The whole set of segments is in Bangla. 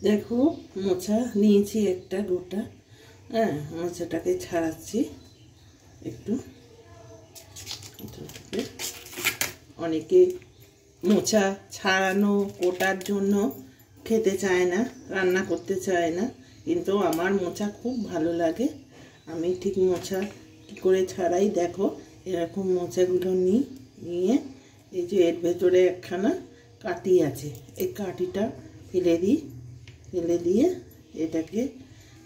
দেখো মোচা নিয়েছি একটা গোটা। হ্যাঁ, মোচাটাকে ছাড়াচ্ছি একটু। অনেকে মোচা ছাড়ানো কোটার জন্য খেতে চায় না, রান্না করতে চায় না, কিন্তু আমার মোচা খুব ভালো লাগে। আমি ঠিক মোচা কী করে ছাড়াই দেখো, এরকম মোচাগুলো নিয়ে এই যে এর ভেতরে একখানা কাটি আছে, এই কাটিটা ফেলে দিয়ে এটাকে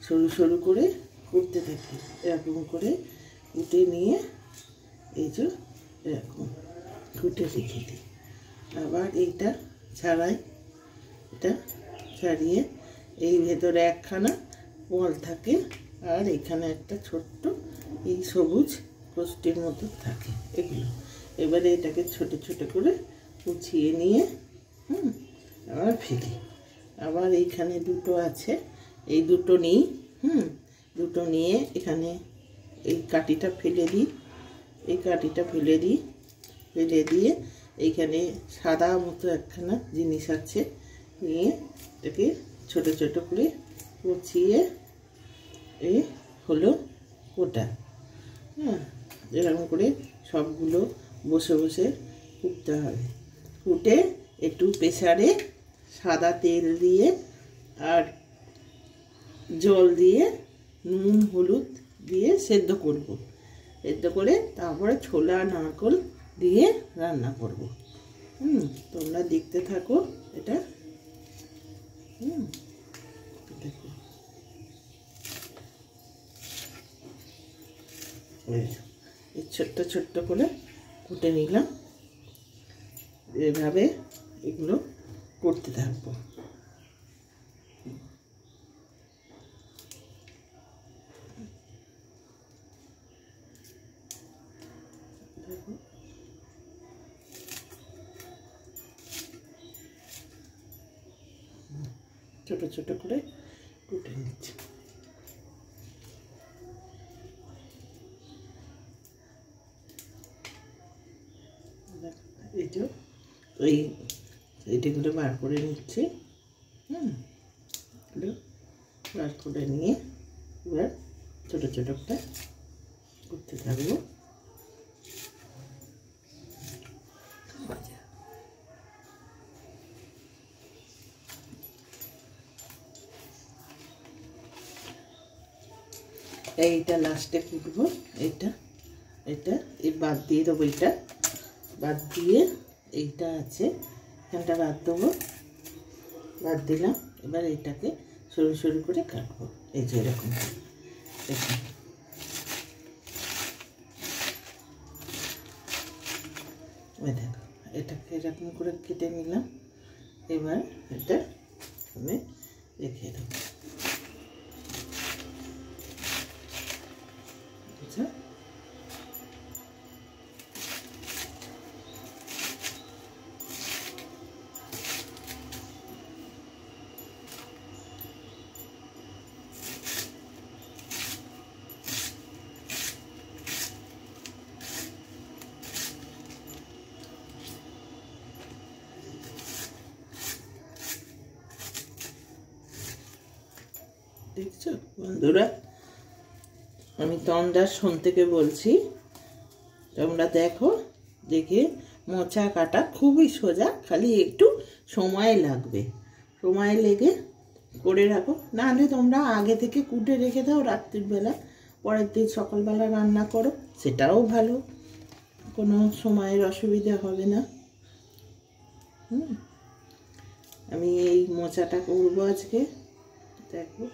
সরু সরু করে কুটতে থাকি। এরকম করে কুটে নিয়ে এই যে এরকম কুটে রেখে দিই। আবার এইটা ছাড়িয়ে এই ভেতরে একখানা বল থাকে, আর এখানে একটা ছোট্ট এই সবুজ কোষ্ঠীর মতো থাকে এগুলো। এবারে এটাকে ছোট ছোট করে কুচিয়ে নিয়ে আবার ফেলি। আবার এইখানে দুটো আছে, এই দুটো নিই। দুটো নিয়ে এখানে এই কাঠিটা ফেলে দিয়ে এইখানে সাদা মতো একখানা জিনিস আছে, নিয়ে এটাকে ছোট ছোট করে কুচিয়ে এই হলো কোটা। এরকম করে সবগুলো বসে বসে কুটতে হবে। কুটে একটু প্রেসারে সাদা তেল দিয়ে আর জল দিয়ে নুন হলুদ দিয়ে সেদ্ধ করব। সেদ্ধ করে তারপরে ছোলা নারকেল দিয়ে রান্না করব। তোমরা দেখতে থাকো এটা। দেখো এই ছোট্ট ছোট্ট করে কুটে নিলাম। এভাবে এগুলো করতে থাকবো। ছোট ছোট করে কুটে নিচ্ছি। এই যে এইটাগুলো বার করে নিচ্ছি। বার করে নিয়ে এবার ছোট ছোট করে করতে থাকবো। এইটা লাস্টে কুটবো। এটা এই বাদ দিয়ে দেবো, এটা বাদ দিয়ে এইটা আছে এখানটা বাদ দেবো। বাদ দিলাম। এবার এটাকে সরু সরু করে কাটবো। এই যে এরকম দেখুন। দেখো এটাকে এরকম করে কেটে নিলাম। এবার এটা আমি রেখে দেবো। দেখছো বন্ধুরা, আমি তন্দার সোন থেকে বলছি। তোমরা দেখো, দেখে মোচা কাটা খুবই সোজা, খালি একটু সময় লাগবে। সময় লেগে করে রাখো, নাহলে তোমরা আগে থেকে কুটে রেখে দাও রাত্রিবেলা, পরের দিন সকালবেলা রান্না করো, সেটাও ভালো, কোনো সময়ের অসুবিধা হবে না। আমি এই মোচাটা করবো আজকে। দেখো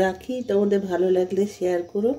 রাখি, তোমাদের ভালো লাগলে শেয়ার করো।